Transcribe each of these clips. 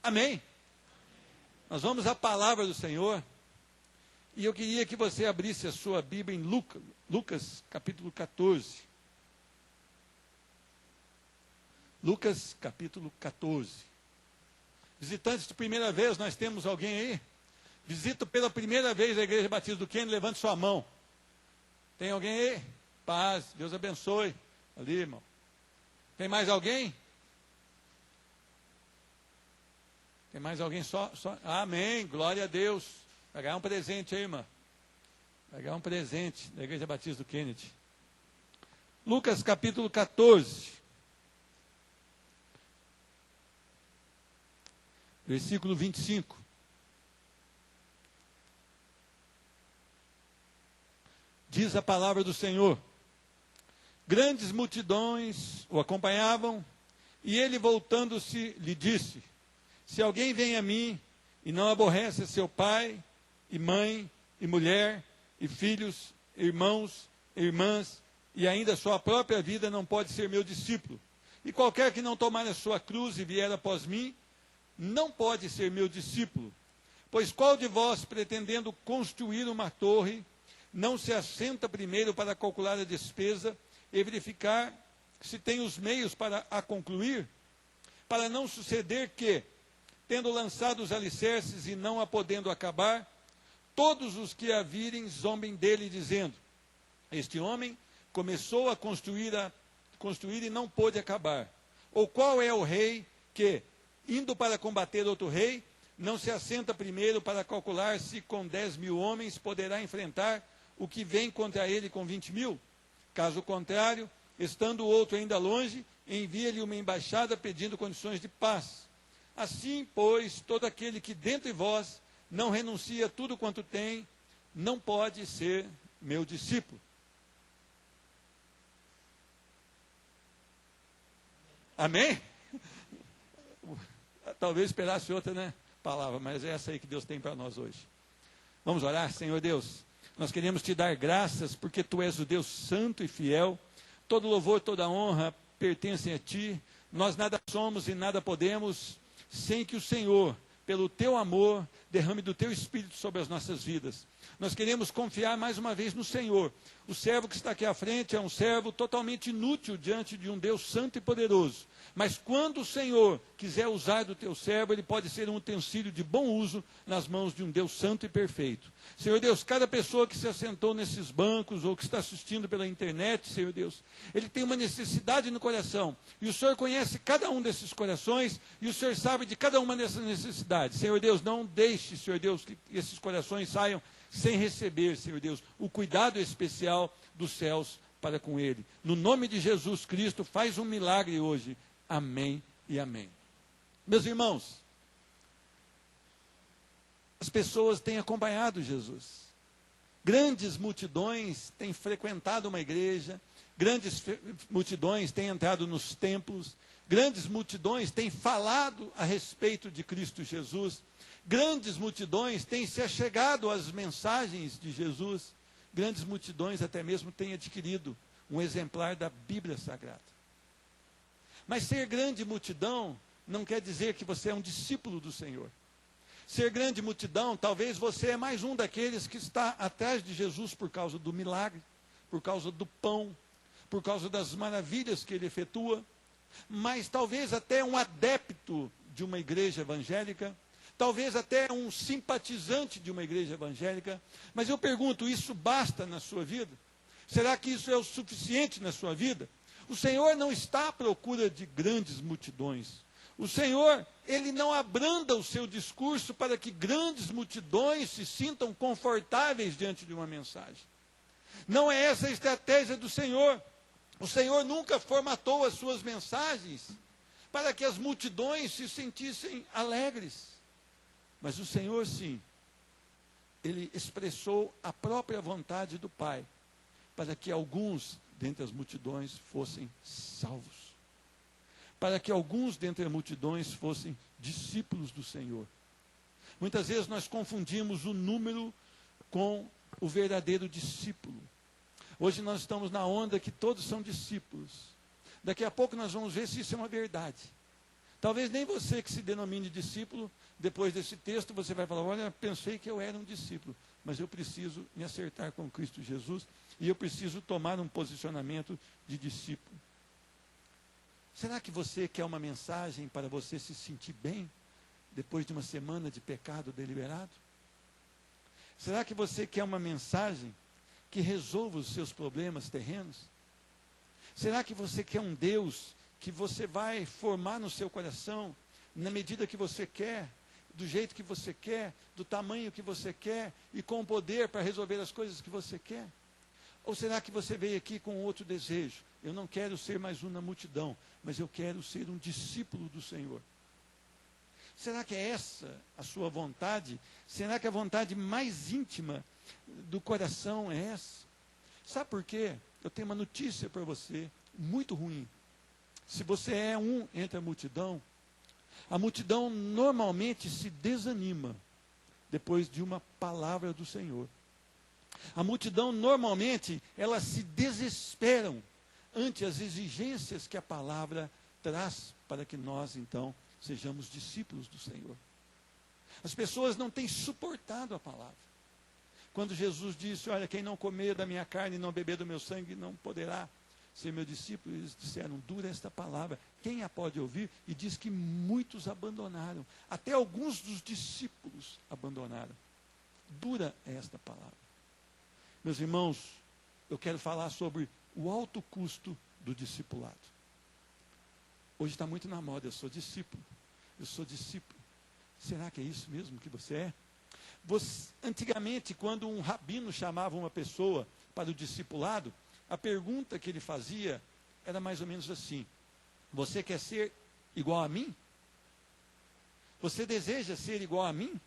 Amém? Nós vamos à palavra do Senhor. E eu queria que você abrisse a sua Bíblia em Lucas capítulo 14. Lucas capítulo 14. Visitantes de primeira vez, nós temos alguém aí? Visita pela primeira vez a Igreja Batista do Quênia, levante sua mão. Tem alguém aí? Paz, Deus abençoe. Ali, irmão. Tem mais alguém? Tem mais alguém só? Amém, glória a Deus. Vai ganhar um presente aí, irmã. Vai ganhar um presente da Igreja Batista do Kennedy. Lucas capítulo 14. Versículo 25. Diz a palavra do Senhor: grandes multidões o acompanhavam, e ele, voltando-se, lhe disse: se alguém vem a mim e não aborrece seu pai, e mãe, e mulher, e filhos, irmãos, irmãs, e ainda sua própria vida, não pode ser meu discípulo. E qualquer que não tomar a sua cruz e vier após mim, não pode ser meu discípulo. Pois qual de vós, pretendendo construir uma torre, não se assenta primeiro para calcular a despesa e verificar se tem os meios para a concluir? Para não suceder que, tendo lançado os alicerces e não a podendo acabar, todos os que a virem zombem dele, dizendo: este homem começou a construir e não pôde acabar. Ou qual é o rei que, indo para combater outro rei, não se assenta primeiro para calcular se com 10.000 homens poderá enfrentar o que vem contra ele com 20.000? Caso contrário, estando o outro ainda longe, envia-lhe uma embaixada pedindo condições de paz. Assim, pois, todo aquele que dentre vós não renuncia a tudo quanto tem, não pode ser meu discípulo. Amém? Talvez esperasse outra, né, palavra, mas é essa aí que Deus tem para nós hoje. Vamos orar. Senhor Deus, nós queremos te dar graças, porque tu és o Deus santo e fiel. Todo louvor, toda honra pertencem a ti. Nós nada somos e nada podemos sem que o Senhor, pelo teu amor, derrame do teu Espírito sobre as nossas vidas. Nós queremos confiar mais uma vez no Senhor. O servo que está aqui à frente é um servo totalmente inútil diante de um Deus santo e poderoso. Mas quando o Senhor quiser usar do teu servo, ele pode ser um utensílio de bom uso nas mãos de um Deus santo e perfeito. Senhor Deus, cada pessoa que se assentou nesses bancos ou que está assistindo pela internet, Senhor Deus, ele tem uma necessidade no coração. E o Senhor conhece cada um desses corações e o Senhor sabe de cada uma dessas necessidades. Senhor Deus, não deixe, Senhor Deus, que esses corações saiam sem receber, Senhor Deus, o cuidado especial dos céus para com ele. No nome de Jesus Cristo, faz um milagre hoje. Amém e amém. Meus irmãos, as pessoas têm acompanhado Jesus. Grandes multidões têm frequentado uma igreja, grandes multidões têm entrado nos templos, grandes multidões têm falado a respeito de Cristo Jesus, grandes multidões têm se achegado às mensagens de Jesus, grandes multidões até mesmo têm adquirido um exemplar da Bíblia Sagrada. Mas ser grande multidão não quer dizer que você é um discípulo do Senhor. Ser grande multidão, talvez você é mais um daqueles que está atrás de Jesus por causa do milagre, por causa do pão, por causa das maravilhas que ele efetua, mas talvez até um adepto de uma igreja evangélica, talvez até um simpatizante de uma igreja evangélica. Mas eu pergunto, isso basta na sua vida? Será que isso é o suficiente na sua vida? O Senhor não está à procura de grandes multidões. O Senhor, ele não abranda o seu discurso para que grandes multidões se sintam confortáveis diante de uma mensagem. Não é essa a estratégia do Senhor. O Senhor nunca formatou as suas mensagens para que as multidões se sentissem alegres. Mas o Senhor, sim, ele expressou a própria vontade do Pai para que alguns dentre as multidões fossem salvos. Para que alguns dentre as multidões fossem discípulos do Senhor. Muitas vezes nós confundimos o número com o verdadeiro discípulo. Hoje nós estamos na onda que todos são discípulos. Daqui a pouco nós vamos ver se isso é uma verdade. Talvez nem você que se denomine discípulo, depois desse texto você vai falar, olha, pensei que eu era um discípulo, mas eu preciso me acertar com Cristo Jesus e eu preciso tomar um posicionamento de discípulo. Será que você quer uma mensagem para você se sentir bem depois de uma semana de pecado deliberado? Será que você quer uma mensagem que resolva os seus problemas terrenos? Será que você quer um Deus que você vai formar no seu coração, na medida que você quer, do jeito que você quer, do tamanho que você quer, e com poder para resolver as coisas que você quer? Ou será que você veio aqui com outro desejo? Eu não quero ser mais um na multidão, mas eu quero ser um discípulo do Senhor. Será que é essa a sua vontade? Será que a vontade mais íntima do coração é essa? Sabe por quê? Eu tenho uma notícia para você, muito ruim. Se você é um entre a multidão normalmente se desanima depois de uma palavra do Senhor. A multidão normalmente, elas se desesperam ante as exigências que a palavra traz para que nós, então, sejamos discípulos do Senhor. As pessoas não têm suportado a palavra. Quando Jesus disse, olha, quem não comer da minha carne e não beber do meu sangue não poderá ser meu discípulo, eles disseram, dura esta palavra, quem a pode ouvir? E diz que muitos abandonaram, até alguns dos discípulos abandonaram. Dura é esta palavra. Meus irmãos, eu quero falar sobre o alto custo do discipulado. Hoje está muito na moda, eu sou discípulo. Será que é isso mesmo que você é? Antigamente, quando um rabino chamava uma pessoa para o discipulado, a pergunta que ele fazia era mais ou menos assim, você quer ser igual a mim? Você deseja ser igual a mim?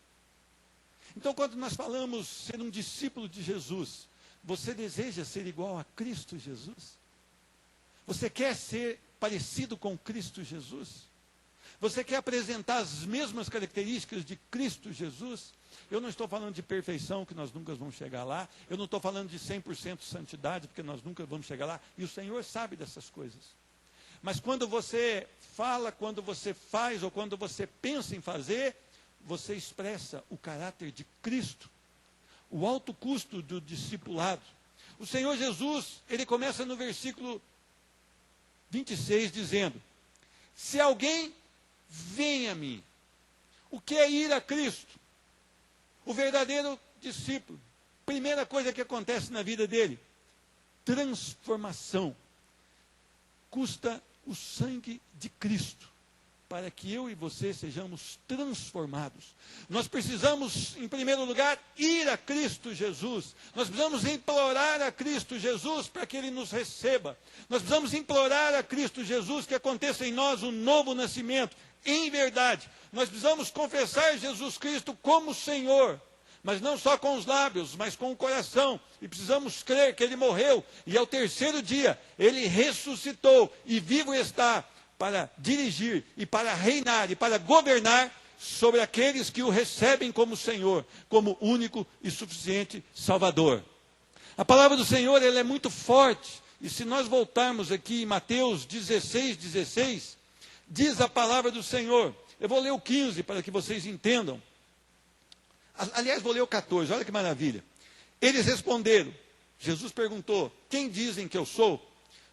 Então, quando nós falamos ser um discípulo de Jesus, você deseja ser igual a Cristo Jesus? Você quer ser parecido com Cristo Jesus? Você quer apresentar as mesmas características de Cristo Jesus? Eu não estou falando de perfeição, que nós nunca vamos chegar lá. Eu não estou falando de 100% santidade, porque nós nunca vamos chegar lá. E o Senhor sabe dessas coisas. Mas quando você fala, quando você faz, ou quando você pensa em fazer, você expressa o caráter de Cristo. O alto custo do discipulado. O Senhor Jesus, ele começa no versículo 26, dizendo, se alguém vem a mim, o que é ir a Cristo? O verdadeiro discípulo, primeira coisa que acontece na vida dele, transformação. Custa o sangue de Cristo, para que eu e você sejamos transformados. Nós precisamos, em primeiro lugar, ir a Cristo Jesus. Nós precisamos implorar a Cristo Jesus para que Ele nos receba. Nós precisamos implorar a Cristo Jesus que aconteça em nós um novo nascimento. Em verdade, nós precisamos confessar Jesus Cristo como Senhor, mas não só com os lábios, mas com o coração. E precisamos crer que Ele morreu e ao terceiro dia Ele ressuscitou e vivo está para dirigir e para reinar e para governar sobre aqueles que o recebem como Senhor, como único e suficiente Salvador. A palavra do Senhor ela é muito forte. E se nós voltarmos aqui em Mateus 16, diz a palavra do Senhor. Eu vou ler o 15 para que vocês entendam. Aliás, vou ler o 14, olha que maravilha. Eles responderam, Jesus perguntou, quem dizem que eu sou?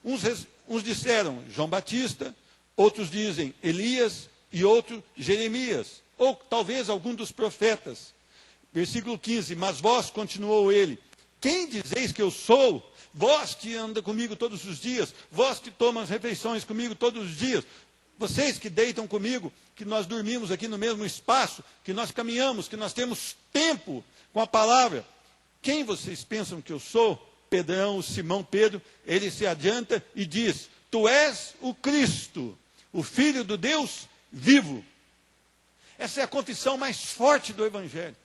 Uns disseram, João Batista, outros dizem, Elias, e outros, Jeremias, ou talvez algum dos profetas. Versículo 15, mas vós, continuou ele, quem dizeis que eu sou? Vós que anda comigo todos os dias, vós que tomam as refeições comigo todos os dias, vocês que deitam comigo, que nós dormimos aqui no mesmo espaço, que nós caminhamos, que nós temos tempo com a palavra. Quem vocês pensam que eu sou? Pedrão, Simão Pedro, ele se adianta e diz, tu és o Cristo, o Filho do Deus vivo. Essa é a confissão mais forte do Evangelho.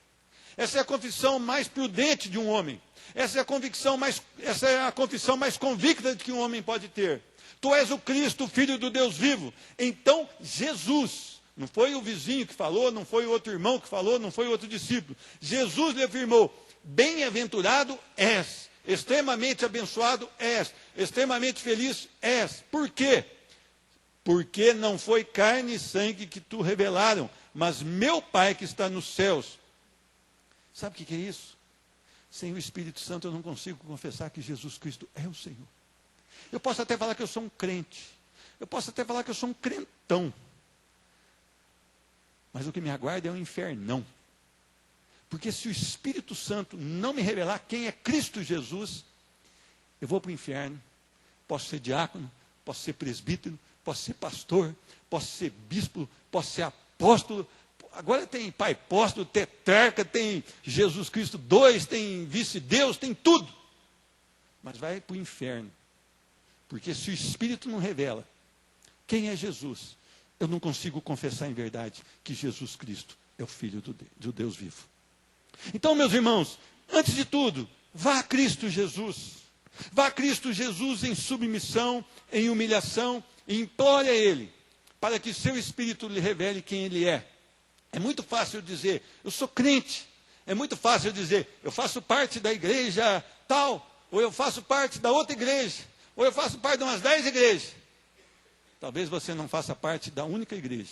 Essa é a confissão mais prudente de um homem. Essa é a confissão mais convicta de que um homem pode ter. Tu és o Cristo, o Filho do Deus vivo. Então, Jesus, não foi o vizinho que falou, não foi o outro irmão que falou, não foi o outro discípulo. Jesus lhe afirmou, bem-aventurado és, extremamente abençoado és, extremamente feliz és. Por quê? porque não foi carne e sangue que tu revelaram, mas meu Pai que está nos céus. Sabe o que é isso? Sem o Espírito Santo eu não consigo confessar que Jesus Cristo é o Senhor. Eu posso até falar que eu sou um crente. Eu posso até falar que eu sou um crentão. Mas o que me aguarda é um infernão. Porque se o Espírito Santo não me revelar quem é Cristo Jesus, eu vou para o inferno. Posso ser diácono, posso ser presbítero, posso ser pastor, posso ser bispo, posso ser apóstolo. Agora tem pai apóstolo, tetrarca, tem Jesus Cristo 2, tem vice-deus, tem tudo. Mas vai para o inferno. Porque se o Espírito não revela quem é Jesus, eu não consigo confessar em verdade que Jesus Cristo é o Filho do Deus vivo. Então, meus irmãos, antes de tudo, vá a Cristo Jesus. Vá a Cristo Jesus em submissão, em humilhação, e implore a Ele, para que seu Espírito lhe revele quem Ele é. É muito fácil dizer, eu sou crente. É muito fácil dizer, eu faço parte da igreja tal, ou eu faço parte da outra igreja, ou eu faço parte de umas 10 igrejas. Talvez você não faça parte da única igreja,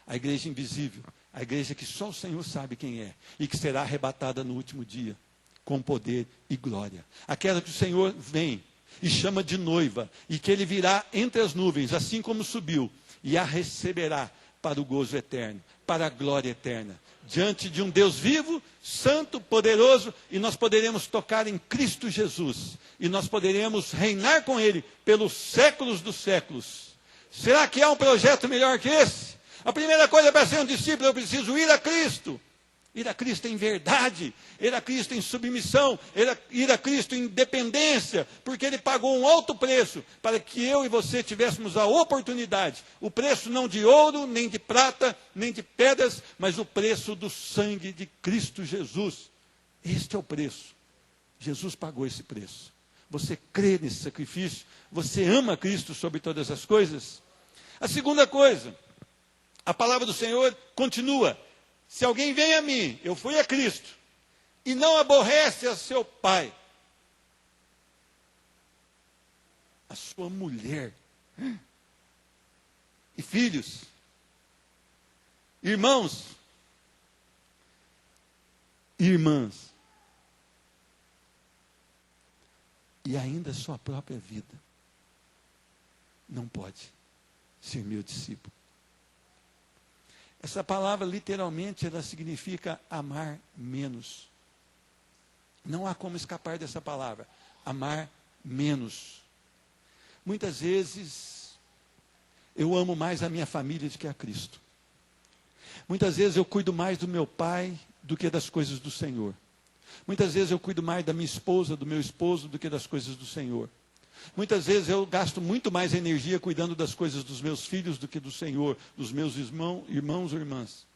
a igreja invisível, a igreja que só o Senhor sabe quem é, e que será arrebatada no último dia, com poder e glória. Aquela que o Senhor vem e chama de noiva, e que Ele virá entre as nuvens, assim como subiu, e a receberá para o gozo eterno, para a glória eterna, diante de um Deus vivo, santo, poderoso, e nós poderemos tocar em Cristo Jesus, e nós poderemos reinar com Ele pelos séculos dos séculos. Será que há um projeto melhor que esse? A primeira coisa para ser um discípulo, eu preciso ir a Cristo. Ir a Cristo em verdade, ir a Cristo em submissão, ir a Cristo em dependência, porque Ele pagou um alto preço para que eu e você tivéssemos a oportunidade. O preço não de ouro, nem de prata, nem de pedras, mas o preço do sangue de Cristo Jesus. Este é o preço. Jesus pagou esse preço. Você crê nesse sacrifício? Você ama Cristo sobre todas as coisas? A segunda coisa, a palavra do Senhor continua. Se alguém vem a mim, eu fui a Cristo, e não aborrece a seu pai, a sua mulher, e filhos, irmãos, irmãs, e ainda a sua própria vida, não pode ser meu discípulo. Essa palavra, literalmente, ela significa amar menos. Não há como escapar dessa palavra. Amar menos. Muitas vezes, eu amo mais a minha família do que a Cristo. Muitas vezes, eu cuido mais do meu pai do que das coisas do Senhor. Muitas vezes, eu cuido mais da minha esposa, do meu esposo, do que das coisas do Senhor. Muitas vezes eu gasto muito mais energia cuidando das coisas dos meus filhos do que do Senhor, dos meus irmãos ou irmãs.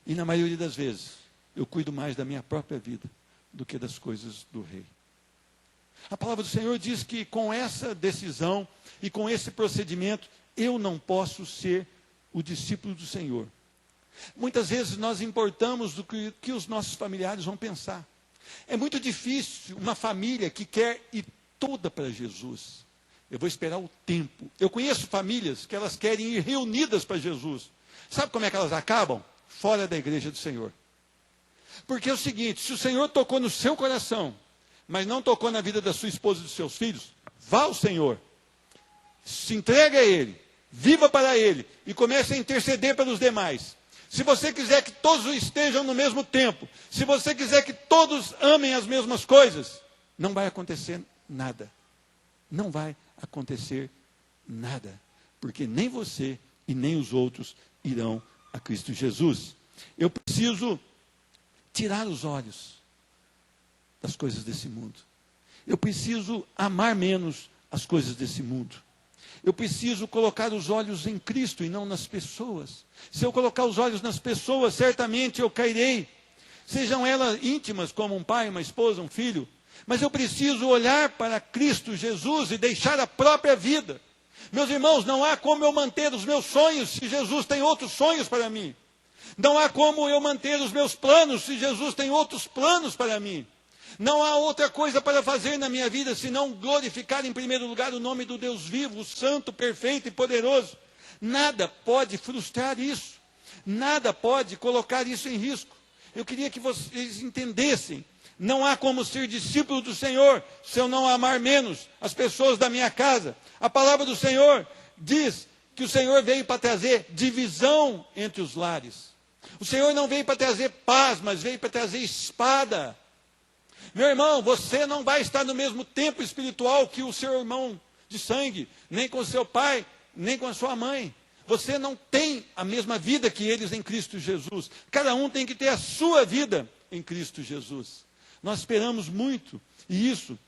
E na maioria das vezes, eu cuido mais da minha própria vida do que das coisas do Rei. A palavra do Senhor diz que com essa decisão e com esse procedimento, eu não posso ser o discípulo do Senhor. Muitas vezes nós importamos do que os nossos familiares vão pensar. É muito difícil uma família que quer ir toda para Jesus. Eu vou esperar o tempo. Eu conheço famílias que elas querem ir reunidas para Jesus. Sabe como é que elas acabam? Fora da igreja do Senhor. Porque é o seguinte, se o Senhor tocou no seu coração, mas não tocou na vida da sua esposa e dos seus filhos, vá ao Senhor. Se entregue a Ele. Viva para Ele. E comece a interceder pelos demais. Se você quiser que todos estejam no mesmo tempo, se você quiser que todos amem as mesmas coisas, não vai acontecer nada. Não vai acontecer nada. Porque nem você e nem os outros irão a Cristo Jesus. Eu preciso tirar os olhos das coisas desse mundo. Eu preciso amar menos as coisas desse mundo. Eu preciso colocar os olhos em Cristo e não nas pessoas. Se eu colocar os olhos nas pessoas, certamente eu cairei. Sejam elas íntimas, como um pai, uma esposa, um filho. Mas eu preciso olhar para Cristo Jesus e deixar a própria vida. Meus irmãos, não há como eu manter os meus sonhos se Jesus tem outros sonhos para mim. Não há como eu manter os meus planos se Jesus tem outros planos para mim. Não há outra coisa para fazer na minha vida senão glorificar em primeiro lugar o nome do Deus vivo, santo, perfeito e poderoso. Nada pode frustrar isso. Nada pode colocar isso em risco. Eu queria que vocês entendessem. Não há como ser discípulo do Senhor se eu não amar menos as pessoas da minha casa. A palavra do Senhor diz que o Senhor veio para trazer divisão entre os lares. O Senhor não veio para trazer paz, mas veio para trazer espada. Meu irmão, você não vai estar no mesmo tempo espiritual que o seu irmão de sangue, nem com o seu pai, nem com a sua mãe. Você não tem a mesma vida que eles em Cristo Jesus. Cada um tem que ter a sua vida em Cristo Jesus. Nós esperamos muito, e isso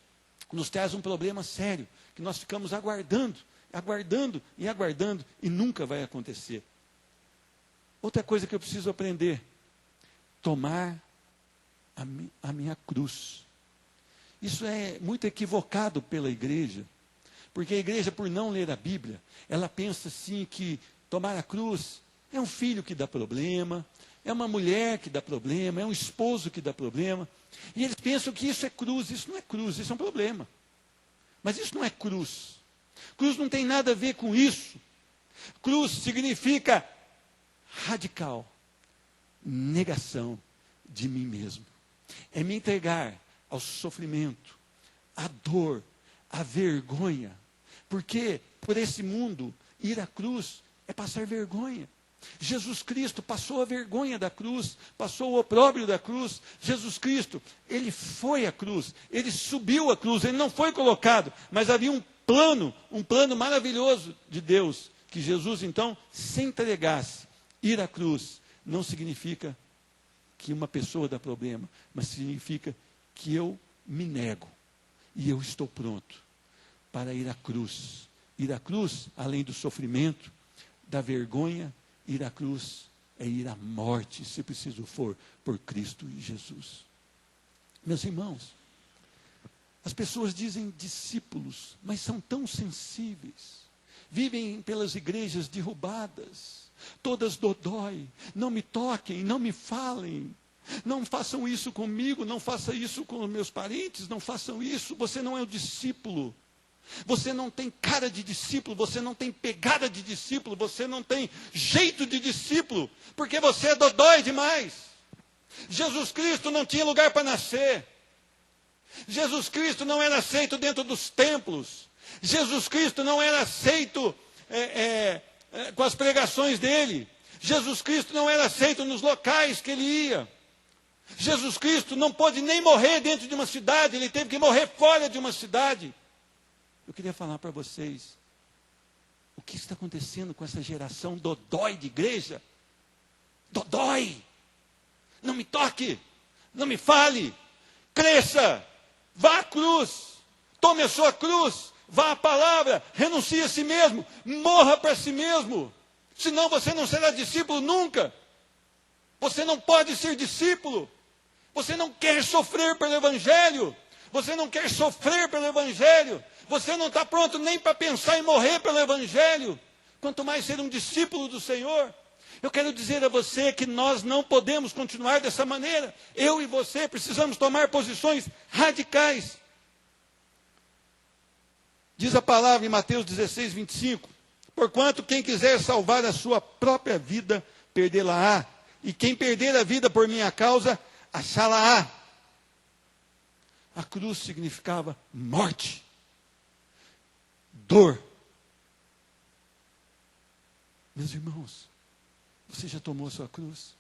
nos traz um problema sério, que nós ficamos aguardando, e nunca vai acontecer. Outra coisa que eu preciso aprender: tomar a minha cruz. Isso é muito equivocado pela igreja, porque a igreja, por não ler a Bíblia, ela pensa assim que tomar a cruz é um filho que dá problema, é uma mulher que dá problema, é um esposo que dá problema, e eles pensam que isso é cruz. Isso não é cruz, isso é um problema. Mas isso não é cruz. Cruz não tem nada a ver com isso. Cruz significa radical negação de mim mesmo. É me entregar ao sofrimento, à dor, à vergonha. Porque por esse mundo, ir à cruz é passar vergonha. Jesus Cristo passou a vergonha da cruz, passou o opróbrio da cruz. Jesus Cristo, ele foi à cruz, ele subiu à cruz, ele não foi colocado, mas havia um plano maravilhoso de Deus, que Jesus então se entregasse. Ir à cruz não significa que uma pessoa dá problema, mas significa que eu me nego e eu estou pronto para ir à cruz. Ir à cruz, além do sofrimento, da vergonha, ir à cruz é ir à morte, se preciso for, por Cristo Jesus. Meus irmãos, as pessoas dizem discípulos, mas são tão sensíveis. Vivem pelas igrejas derrubadas, todas dodói. Não me toquem, não me falem. Não façam isso comigo, não façam isso com os meus parentes, não façam isso. Você não é um discípulo. Você não tem cara de discípulo, você não tem pegada de discípulo, você não tem jeito de discípulo, porque você é dodói demais. Jesus Cristo não tinha lugar para nascer. Jesus Cristo não era aceito dentro dos templos. Jesus Cristo não era aceito com as pregações dele. Jesus Cristo não era aceito nos locais que ele ia. Jesus Cristo não pôde nem morrer dentro de uma cidade, ele teve que morrer fora de uma cidade. Eu queria falar para vocês, o que está acontecendo com essa geração dodói de igreja? Dodói! Não me toque, não me fale, cresça, vá à cruz, tome a sua cruz, vá à palavra, renuncie a si mesmo, morra para si mesmo, senão você não será discípulo nunca. Você não pode ser discípulo, você não quer sofrer pelo Evangelho, você não quer sofrer pelo Evangelho, você não está pronto nem para pensar em morrer pelo Evangelho, quanto mais ser um discípulo do Senhor. Eu quero dizer a você que nós não podemos continuar dessa maneira. Eu e você precisamos tomar posições radicais. Diz a palavra em Mateus 16, 25. Porquanto quem quiser salvar a sua própria vida, perdê-la-á. E quem perder a vida por minha causa, achá-la-á. A cruz significava morte, dor. Meus irmãos, você já tomou a sua cruz?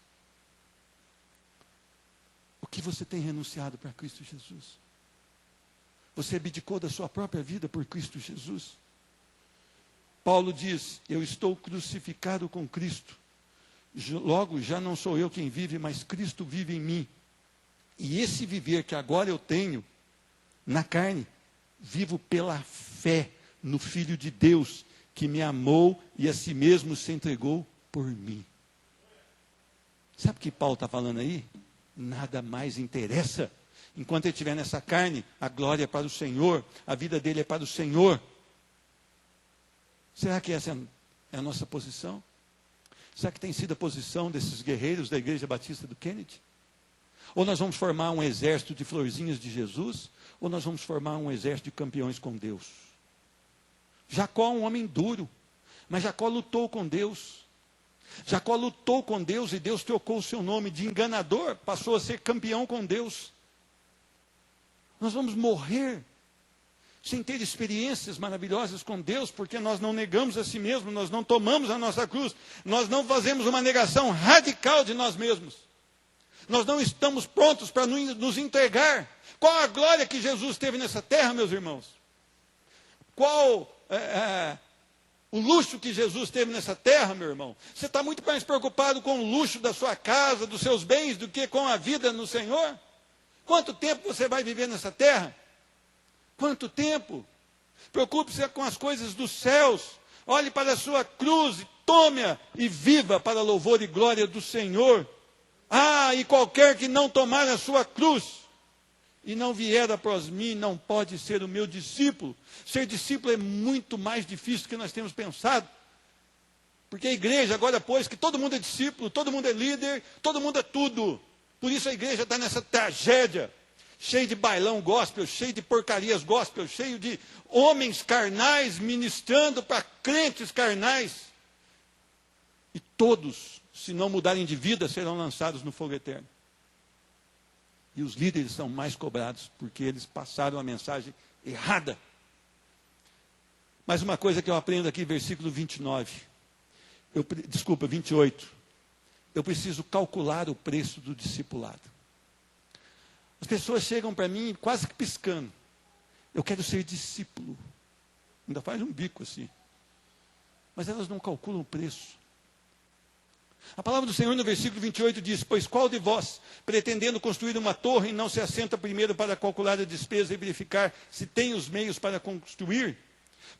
O que você tem renunciado para Cristo Jesus? Você abdicou da sua própria vida por Cristo Jesus? Paulo diz, eu estou crucificado com Cristo. Logo, já não sou eu quem vive, mas Cristo vive em mim. E esse viver que agora eu tenho na carne, vivo pela fé no Filho de Deus, que me amou e a si mesmo se entregou por mim. Sabe o que Paulo está falando aí? Nada mais interessa. Enquanto ele estiver nessa carne, a glória é para o Senhor, a vida dele é para o Senhor. Será que essa é a nossa posição? Será que tem sido a posição desses guerreiros da Igreja Batista do Kennedy? Ou nós vamos formar um exército de florzinhas de Jesus, ou nós vamos formar um exército de campeões com Deus? Jacó é um homem duro, Mas Jacó lutou com Deus. Jacó lutou com Deus e Deus trocou o seu nome de enganador, passou a ser campeão com Deus. Nós vamos morrer sem ter experiências maravilhosas com Deus, porque nós não negamos a si mesmos, nós não tomamos a nossa cruz, nós não fazemos uma negação radical de nós mesmos. Nós não estamos prontos para nos entregar. Qual a glória que Jesus teve nessa terra, meus irmãos? Qual o luxo que Jesus teve nessa terra, meu irmão? Você está muito mais preocupado com o luxo da sua casa, dos seus bens, do que com a vida no Senhor? Quanto tempo você vai viver nessa terra? Quanto tempo? Preocupe-se com as coisas dos céus. Olhe para a sua cruz, tome-a e viva para a louvor e glória do Senhor. Ah, e qualquer que não tomar a sua cruz e não vier após mim, não pode ser o meu discípulo. Ser discípulo é muito mais difícil do que nós temos pensado. Porque a igreja agora, pois, que todo mundo é discípulo, todo mundo é líder, todo mundo é tudo. Por isso a igreja está nessa tragédia, cheio de bailão gospel, cheio de porcarias gospel, cheio de homens carnais ministrando para crentes carnais. E todos, se não mudarem de vida, serão lançados no fogo eterno. E os líderes são mais cobrados, porque eles passaram a mensagem errada. Mas uma coisa que eu aprendo aqui, versículo 28. Eu preciso calcular o preço do discipulado. As pessoas chegam para mim quase que piscando. Eu quero ser discípulo. Ainda faz um bico assim. Mas elas não calculam o preço. A palavra do Senhor no versículo 28 diz: pois qual de vós, pretendendo construir uma torre, não se assenta primeiro para calcular a despesa e verificar se tem os meios para construir?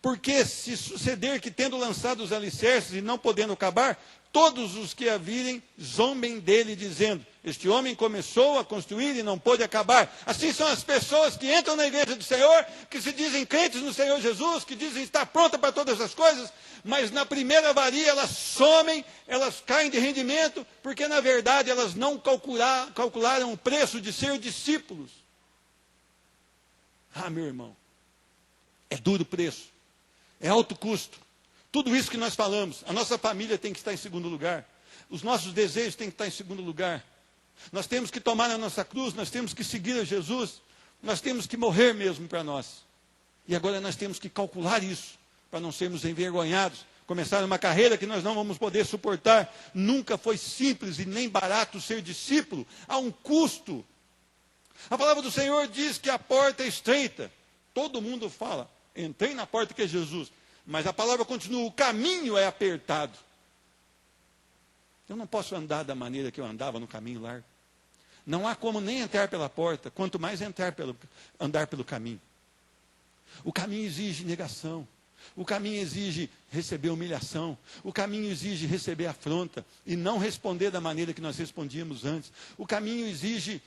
Porque se suceder que, tendo lançado os alicerces e não podendo acabar, todos os que a virem zombem dele, dizendo: este homem começou a construir e não pôde acabar. Assim são as pessoas que entram na igreja do Senhor, que se dizem crentes no Senhor Jesus, que dizem estar pronta para todas as coisas, mas na primeira avaria elas somem, elas caem de rendimento, porque na verdade elas não calcularam o preço de ser discípulos. Ah, meu irmão, é duro o preço, é alto custo. Tudo isso que nós falamos, a nossa família tem que estar em segundo lugar, os nossos desejos têm que estar em segundo lugar. Nós temos que tomar a nossa cruz, nós temos que seguir a Jesus, nós temos que morrer mesmo para nós. E agora nós temos que calcular isso, para não sermos envergonhados, começar uma carreira que nós não vamos poder suportar. Nunca foi simples e nem barato ser discípulo, há um custo. A palavra do Senhor diz que a porta é estreita. Todo mundo fala, entrei na porta que é Jesus. Mas a palavra continua, o caminho é apertado. Eu não posso andar da maneira que eu andava no caminho largo. Não há como nem entrar pela porta, quanto mais andar pelo caminho. O caminho exige negação. O caminho exige receber humilhação. O caminho exige receber afronta e não responder da maneira que nós respondíamos antes. O caminho exige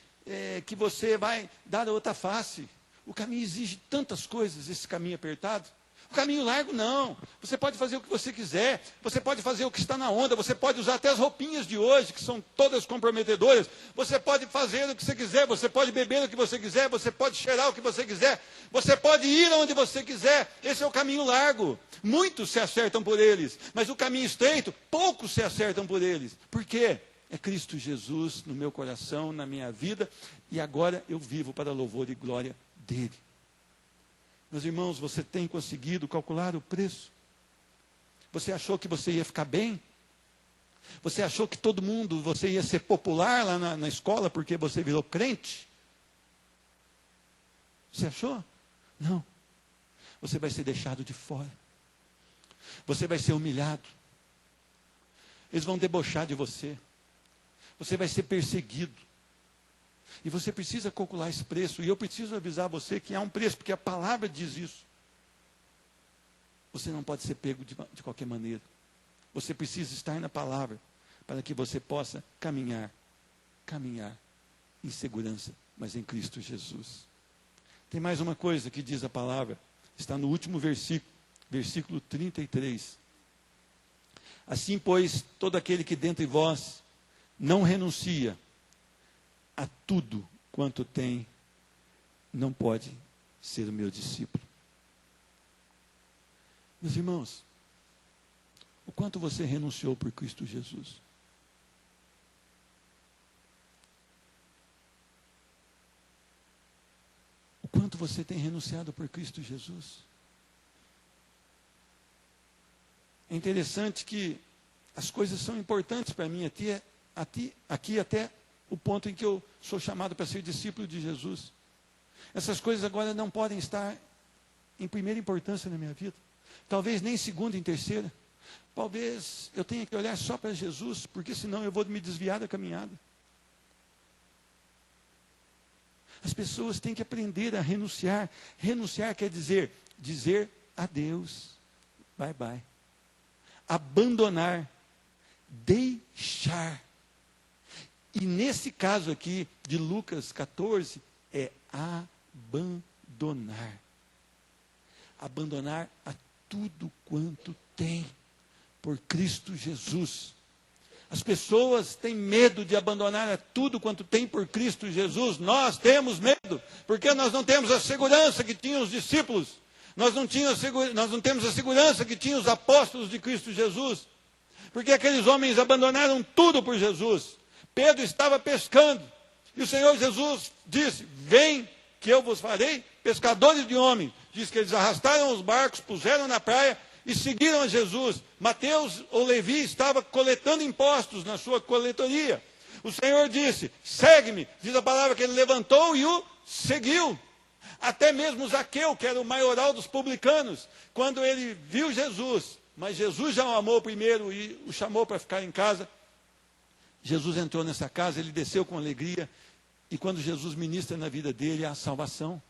que você vai dar a outra face. O caminho exige tantas coisas, esse caminho apertado. O caminho largo não, você pode fazer o que você quiser, você pode fazer o que está na onda, você pode usar até as roupinhas de hoje, que são todas comprometedoras, você pode fazer o que você quiser, você pode beber o que você quiser, você pode cheirar o que você quiser, você pode ir aonde você quiser, esse é o caminho largo. Muitos se acertam por eles, mas o caminho estreito, poucos se acertam por eles. Por quê? É Cristo Jesus no meu coração, na minha vida, e agora eu vivo para louvor e glória dele. Meus irmãos, você tem conseguido calcular o preço? Você achou que você ia ficar bem? Você achou que todo mundo, você ia ser popular lá na escola porque você virou crente? Você achou? Não. Você vai ser deixado de fora. Você vai ser humilhado. Eles vão debochar de você. Você vai ser perseguido. E você precisa calcular esse preço. E eu preciso avisar você que há um preço, porque a palavra diz isso. Você não pode ser pego de qualquer maneira. Você precisa estar na palavra para que você possa caminhar em segurança, mas em Cristo Jesus. Tem mais uma coisa que diz a palavra. Está no último versículo, versículo 33. Assim, pois, todo aquele que dentre vós não renuncia a tudo quanto tem, não pode ser o meu discípulo. Meus irmãos, quanto você renunciou por Cristo Jesus? O quanto você tem renunciado por Cristo Jesus? É interessante que as coisas são importantes para mim aqui até o ponto em que eu sou chamado para ser discípulo de Jesus. Essas coisas agora não podem estar em primeira importância na minha vida. Talvez nem segunda e terceira. Talvez eu tenha que olhar só para Jesus, porque senão eu vou me desviar da caminhada. As pessoas têm que aprender a renunciar. Renunciar quer dizer adeus, bye bye. Abandonar, deixar. E nesse caso aqui de Lucas 14, é abandonar. Abandonar a tudo quanto tem por Cristo Jesus. As pessoas têm medo de abandonar a tudo quanto tem por Cristo Jesus. Nós temos medo, porque nós não temos a segurança que tinham os discípulos. Nós não temos a segurança que tinham os apóstolos de Cristo Jesus. Porque aqueles homens abandonaram tudo por Jesus. Pedro estava pescando. E o Senhor Jesus disse: vem que eu vos farei pescadores de homens. Diz que eles arrastaram os barcos, puseram na praia e seguiram a Jesus. Mateus ou Levi estava coletando impostos na sua coletoria. O Senhor disse: segue-me. Diz a palavra que ele levantou e o seguiu. Até mesmo Zaqueu, que era o maioral dos publicanos, quando ele viu Jesus, mas Jesus já o amou primeiro e o chamou para ficar em casa. Jesus entrou nessa casa, ele desceu com alegria, e quando Jesus ministra na vida dele, há salvação.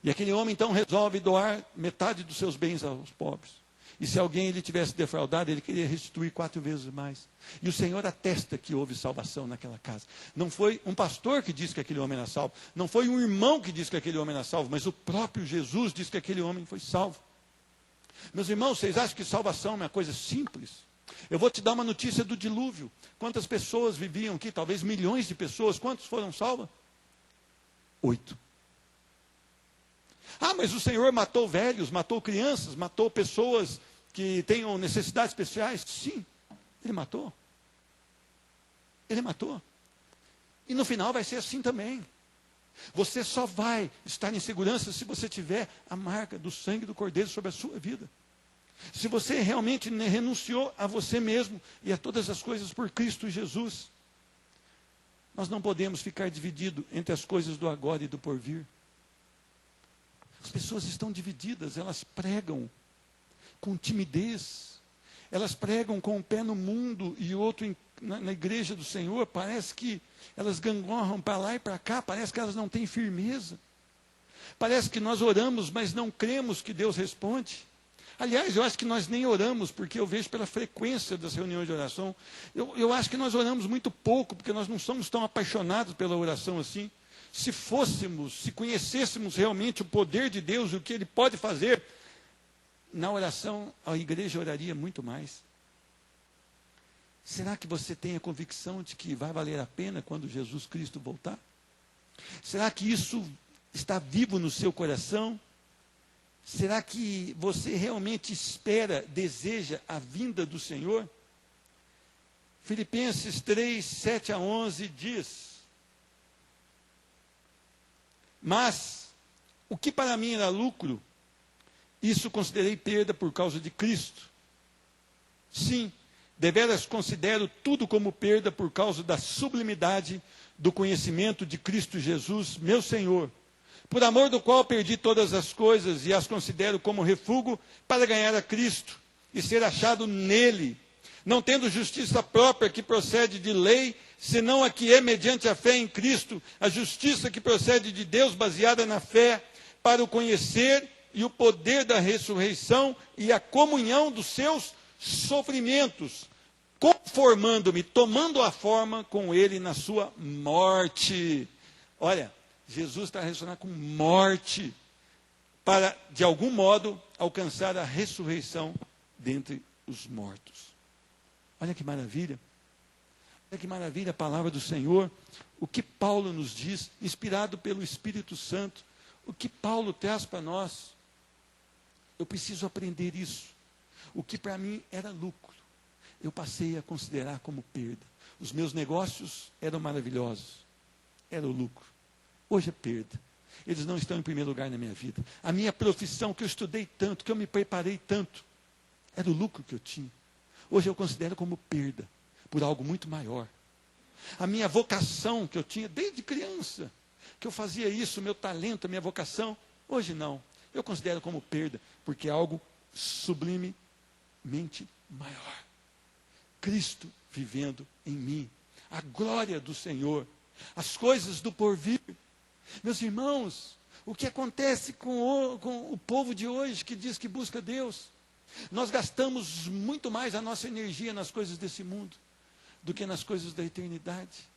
E aquele homem então resolve doar metade dos seus bens aos pobres. E se alguém ele tivesse defraudado, ele queria restituir 4 vezes mais. E o Senhor atesta que houve salvação naquela casa. Não foi um pastor que disse que aquele homem era salvo. Não foi um irmão que disse que aquele homem era salvo. Mas o próprio Jesus disse que aquele homem foi salvo. Meus irmãos, vocês acham que salvação é uma coisa simples? Eu vou te dar uma notícia do dilúvio. Quantas pessoas viviam aqui? Talvez milhões de pessoas. Quantos foram salvas? 8. Ah, mas o Senhor matou velhos, matou crianças, matou pessoas que tenham necessidades especiais. Sim, Ele matou. Ele matou. E no final vai ser assim também. Você só vai estar em segurança se você tiver a marca do sangue do Cordeiro sobre a sua vida. Se você realmente renunciou a você mesmo e a todas as coisas por Cristo Jesus. Nós não podemos ficar divididos entre as coisas do agora e do porvir. As pessoas estão divididas, elas pregam com timidez, elas pregam com um pé no mundo e outro na igreja do Senhor. Parece que elas gangorram para lá e para cá, parece que elas não têm firmeza. Parece que nós oramos, mas não cremos que Deus responde. Aliás, eu acho que nós nem oramos, porque eu vejo pela frequência das reuniões de oração. Eu acho que nós oramos muito pouco, porque nós não somos tão apaixonados pela oração assim. Se conhecêssemos realmente o poder de Deus, o que Ele pode fazer, na oração a igreja oraria muito mais. Será que você tem a convicção de que vai valer a pena quando Jesus Cristo voltar? Será que isso está vivo no seu coração? Será que você realmente espera, deseja a vinda do Senhor? Filipenses 3, 7 a 11 diz: mas o que para mim era lucro, isso considerei perda por causa de Cristo. Sim, deveras considero tudo como perda por causa da sublimidade do conhecimento de Cristo Jesus, meu Senhor, por amor do qual perdi todas as coisas e as considero como refúgio para ganhar a Cristo e ser achado nele, não tendo justiça própria que procede de lei, senão a que é mediante a fé em Cristo, a justiça que procede de Deus baseada na fé, para o conhecer e o poder da ressurreição e a comunhão dos seus sofrimentos, conformando-me, tomando a forma com ele na sua morte. Olha, Jesus está relacionado com morte, para, de algum modo, alcançar a ressurreição dentre os mortos. Olha que maravilha. Olha que maravilha a palavra do Senhor. O que Paulo nos diz, inspirado pelo Espírito Santo. O que Paulo traz para nós. Eu preciso aprender isso. o que para mim era lucro, eu passei a considerar como perda. Os meus negócios eram maravilhosos, era o lucro. Hoje é perda. Eles não estão em primeiro lugar na minha vida. A minha profissão, que eu estudei tanto, que eu me preparei tanto, era o lucro que eu tinha. Hoje eu considero como perda, por algo muito maior. A minha vocação que eu tinha desde criança, que eu fazia isso, meu talento, a minha vocação, hoje não. Eu considero como perda, porque é algo sublimemente maior. Cristo vivendo em mim, a glória do Senhor, as coisas do porvir. Meus irmãos, o que acontece com o povo de hoje que diz que busca Deus? Nós gastamos muito mais a nossa energia nas coisas desse mundo do que nas coisas da eternidade.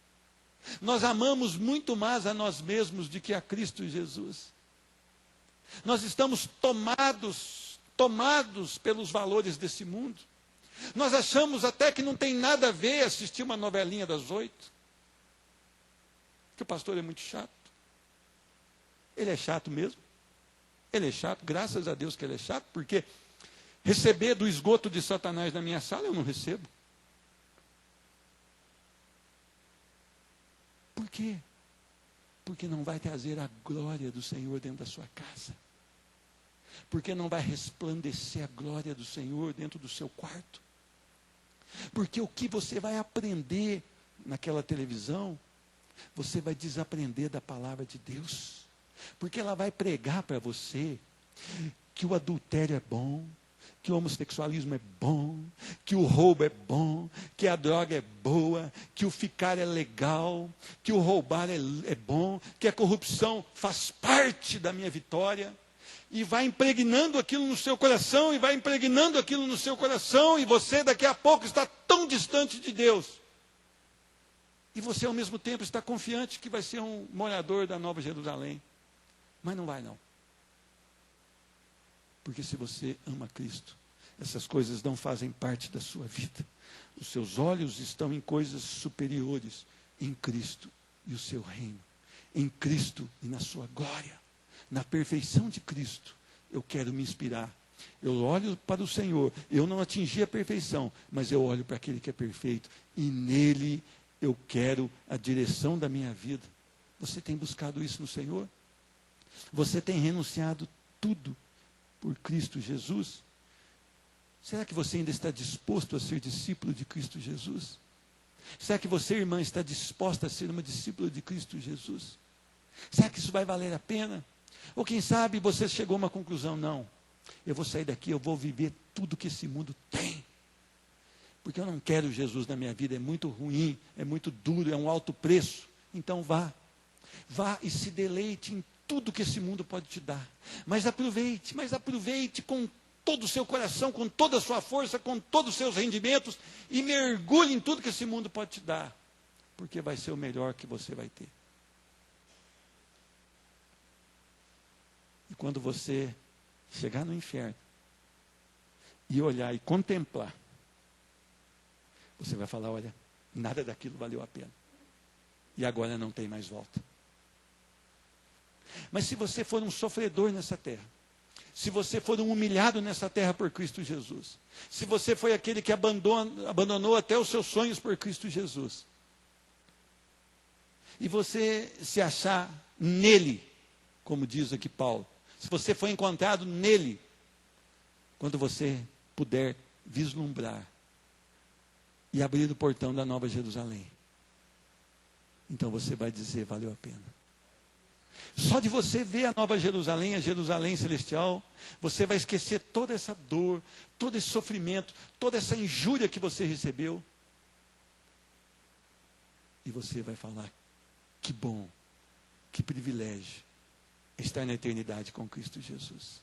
Nós amamos muito mais a nós mesmos do que a Cristo Jesus. Nós estamos tomados pelos valores desse mundo. Nós achamos até que não tem nada a ver assistir uma novelinha das 8. Que o pastor é muito chato. Ele é chato mesmo. Ele é chato, graças a Deus que ele é chato, porque receber do esgoto de Satanás na minha sala eu não recebo. Por quê? Porque não vai trazer a glória do Senhor dentro da sua casa. Porque não vai resplandecer a glória do Senhor dentro do seu quarto. Porque o que você vai aprender naquela televisão, você vai desaprender da palavra de Deus. Porque ela vai pregar para você que o adultério é bom, que o homossexualismo é bom, que o roubo é bom, que a droga é boa, que o ficar é legal, que o roubar é bom, que a corrupção faz parte da minha vitória. E vai impregnando aquilo no seu coração, e vai impregnando aquilo no seu coração, e você daqui a pouco está tão distante de Deus. E você ao mesmo tempo está confiante que vai ser um morador da Nova Jerusalém. Mas não vai não. Porque se você ama Cristo, essas coisas não fazem parte da sua vida. Os seus olhos estão em coisas superiores, em Cristo e o seu reino. Em Cristo e na sua glória. Na perfeição de Cristo, eu quero me inspirar. Eu olho para o Senhor, eu não atingi a perfeição, mas eu olho para aquele que é perfeito. E nele eu quero a direção da minha vida. Você tem buscado isso no Senhor? Você tem renunciado tudo por Cristo Jesus? Será que você ainda está disposto a ser discípulo de Cristo Jesus? Será que você, irmã, está disposta a ser uma discípula de Cristo Jesus? Será que isso vai valer a pena? Ou quem sabe você chegou a uma conclusão, não, eu vou sair daqui, eu vou viver tudo que esse mundo tem. Porque eu não quero Jesus na minha vida, é muito ruim, é muito duro, é um alto preço. Então vá e se deleite em tudo que esse mundo pode te dar. Mas aproveite com todo o seu coração, com toda a sua força, com todos os seus rendimentos, e mergulhe em tudo que esse mundo pode te dar. Porque vai ser o melhor que você vai ter. E quando você chegar no inferno e olhar e contemplar, você vai falar, olha, nada daquilo valeu a pena. E agora não tem mais volta. Mas se você for um sofredor nessa terra, se você for um humilhado nessa terra por Cristo Jesus, se você foi aquele que abandonou até os seus sonhos por Cristo Jesus, e você se achar nele, como diz aqui Paulo, se você foi encontrado nele, quando você puder vislumbrar e abrir o portão da Nova Jerusalém, então você vai dizer, valeu a pena. Só de você ver a Nova Jerusalém, a Jerusalém celestial, você vai esquecer toda essa dor, todo esse sofrimento, toda essa injúria que você recebeu. E você vai falar, que bom, que privilégio estar na eternidade com Cristo Jesus.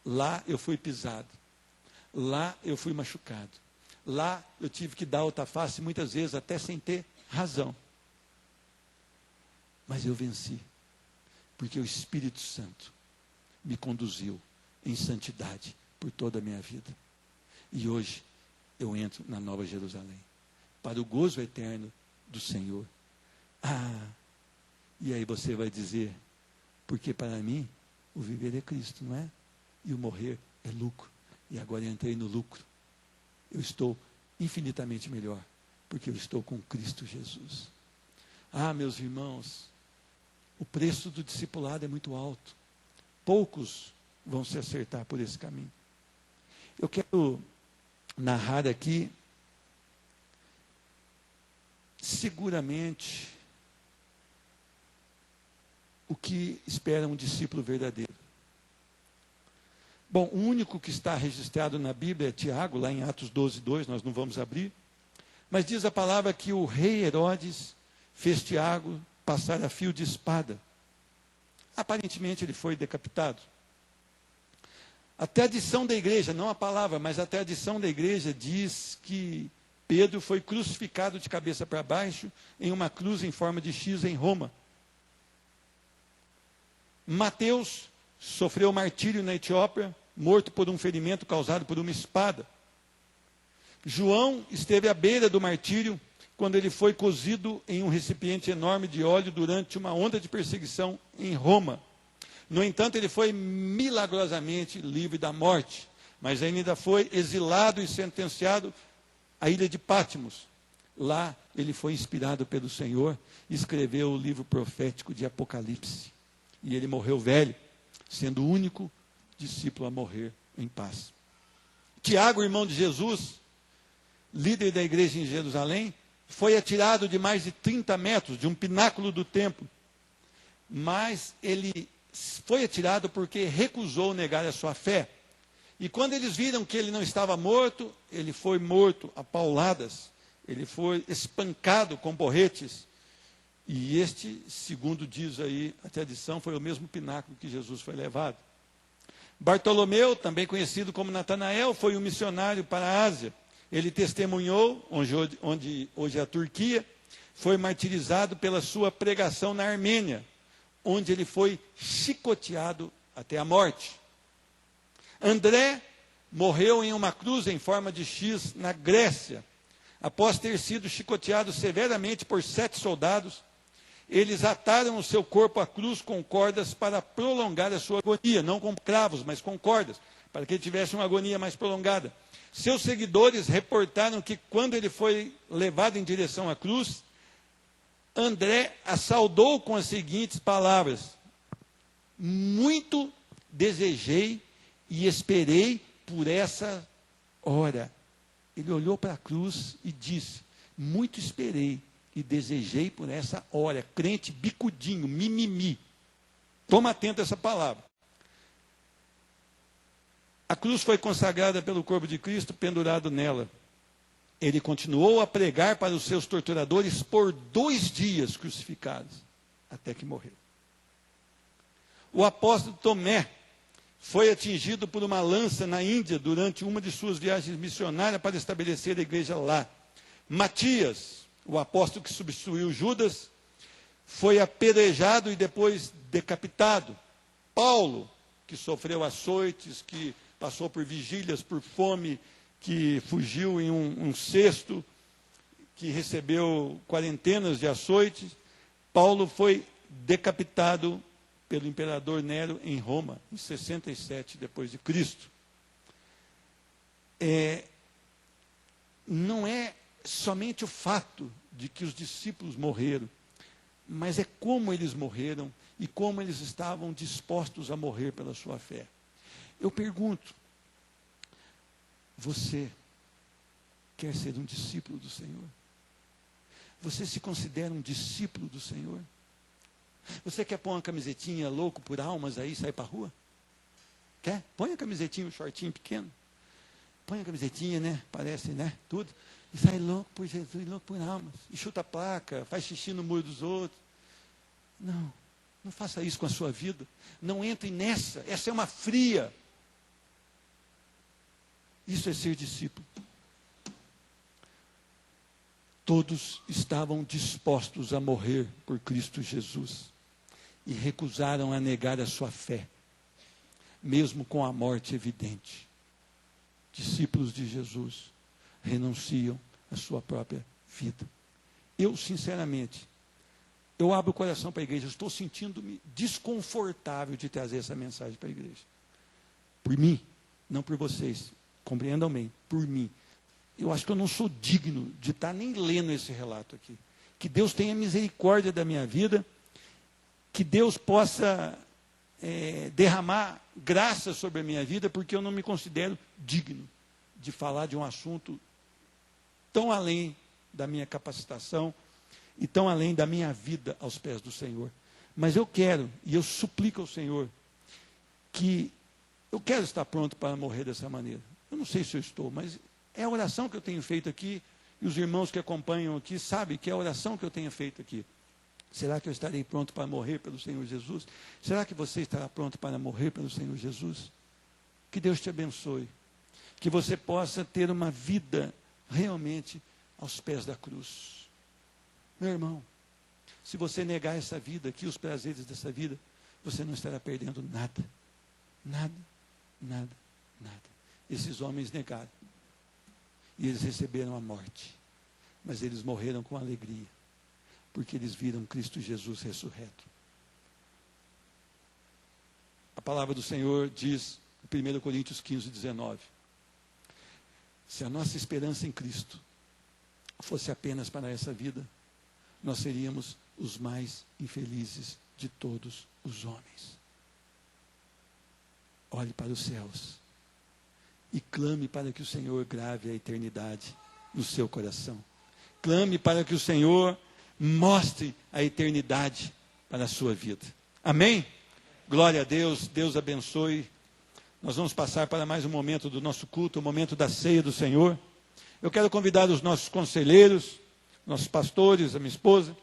Lá eu fui pisado, lá eu fui machucado, lá eu tive que dar outra face muitas vezes até sem ter razão. Mas eu venci, porque o Espírito Santo me conduziu em santidade por toda a minha vida. E hoje eu entro na Nova Jerusalém, para o gozo eterno do Senhor. E aí você vai dizer, porque para mim o viver é Cristo, não é? E o morrer é lucro. e agora eu entrei no lucro. Eu estou infinitamente melhor, porque eu estou com Cristo Jesus. Ah, meus irmãos, o preço do discipulado é muito alto. Poucos vão se acertar por esse caminho. Eu quero narrar aqui, seguramente, o que espera um discípulo verdadeiro. Bom, o único que está registrado na Bíblia é Tiago, lá em Atos 12:2, nós não vamos abrir. Mas diz a palavra que o rei Herodes fez Tiago passar a fio de espada. Aparentemente ele foi decapitado. A tradição da igreja, não a palavra, mas a tradição da igreja diz que Pedro foi crucificado de cabeça para baixo em uma cruz em forma de X em Roma. Mateus sofreu martírio na Etiópia, morto por um ferimento causado por uma espada. João esteve à beira do martírio quando ele foi cozido em um recipiente enorme de óleo durante uma onda de perseguição em Roma. No entanto, ele foi milagrosamente livre da morte, mas ainda foi exilado e sentenciado à ilha de Patmos. Lá ele foi inspirado pelo Senhor e escreveu o livro profético de Apocalipse. E ele morreu velho, sendo o único discípulo a morrer em paz. Tiago, irmão de Jesus, líder da igreja em Jerusalém, foi atirado de mais de 30 metros, de um pináculo do templo. Mas ele foi atirado porque recusou negar a sua fé. E quando eles viram que ele não estava morto, ele foi morto a pauladas. Ele foi espancado com porretes. E este, segundo diz aí a tradição, foi o mesmo pináculo que Jesus foi levado. Bartolomeu, também conhecido como Natanael, foi um missionário para a Ásia. Ele testemunhou, onde hoje é a Turquia, foi martirizado pela sua pregação na Armênia, onde ele foi chicoteado até a morte. André morreu em uma cruz em forma de X na Grécia. Após ter sido chicoteado severamente por 7 soldados, eles ataram o seu corpo à cruz com cordas para prolongar a sua agonia, não com cravos, mas com cordas, para que ele tivesse uma agonia mais prolongada. Seus seguidores reportaram que quando ele foi levado em direção à cruz, André a saudou com as seguintes palavras: muito desejei e esperei por essa hora. Ele olhou para a cruz e disse: muito esperei e desejei por essa hora. Crente bicudinho, mimimi. Toma atento a essa palavra. A cruz foi consagrada pelo corpo de Cristo, pendurado nela. Ele continuou a pregar para os seus torturadores por 2 dias crucificados, até que morreu. O apóstolo Tomé foi atingido por uma lança na Índia durante uma de suas viagens missionárias para estabelecer a igreja lá. Matias, o apóstolo que substituiu Judas, foi apedrejado e depois decapitado. Paulo, que sofreu açoites, que passou por vigílias, por fome, que fugiu em um cesto, que recebeu quarentenas de açoites. Paulo foi decapitado pelo imperador Nero em Roma, em 67 depois de Cristo. Não é somente o fato de que os discípulos morreram, mas é como eles morreram e como eles estavam dispostos a morrer pela sua fé. Eu pergunto, você quer ser um discípulo do Senhor? Você se considera um discípulo do Senhor? Você quer pôr uma camisetinha louco por almas aí e sair para a rua? Quer? Põe a camisetinha, um shortinho pequeno. Põe a camisetinha, né? Parece, né? Tudo. E sai louco por Jesus, louco por almas. E chuta a placa, faz xixi no muro dos outros. Não, não faça isso com a sua vida. Não entre nessa. Essa é uma fria. Isso é ser discípulo. Todos estavam dispostos a morrer por Cristo Jesus e recusaram a negar a sua fé, mesmo com a morte evidente. Discípulos de Jesus renunciam à sua própria vida. Eu, sinceramente, eu abro o coração para a igreja, eu estou sentindo-me desconfortável de trazer essa mensagem para a igreja. Por mim, não por vocês, compreendam bem, por mim. Eu acho que eu não sou digno de estar nem lendo esse relato aqui. Que Deus tenha misericórdia da minha vida, que Deus possa derramar graça sobre a minha vida, porque eu não me considero digno de falar de um assunto tão além da minha capacitação e tão além da minha vida aos pés do Senhor. Mas eu quero, e eu suplico ao Senhor, que eu quero estar pronto para morrer dessa maneira. Eu não sei se eu estou, mas é a oração que eu tenho feito aqui, e os irmãos que acompanham aqui sabem que é a oração que eu tenho feito aqui. Será que eu estarei pronto para morrer pelo Senhor Jesus? Será que você estará pronto para morrer pelo Senhor Jesus? Que Deus te abençoe. Que você possa ter uma vida realmente aos pés da cruz. Meu irmão, se você negar essa vida aqui, os prazeres dessa vida, você não estará perdendo nada. Nada, nada, nada. Esses homens negaram. E eles receberam a morte. Mas eles morreram com alegria. Porque eles viram Cristo Jesus ressurreto. A palavra do Senhor diz, em 1 Coríntios 15, 19. Se a nossa esperança em Cristo fosse apenas para essa vida, nós seríamos os mais infelizes de todos os homens. Olhe para os céus e clame para que o Senhor grave a eternidade no seu coração. Clame para que o Senhor mostre a eternidade para a sua vida. Amém? Glória a Deus, Deus abençoe. Nós vamos passar para mais um momento do nosso culto, o momento da ceia do Senhor. Eu quero convidar os nossos conselheiros, nossos pastores, a minha esposa,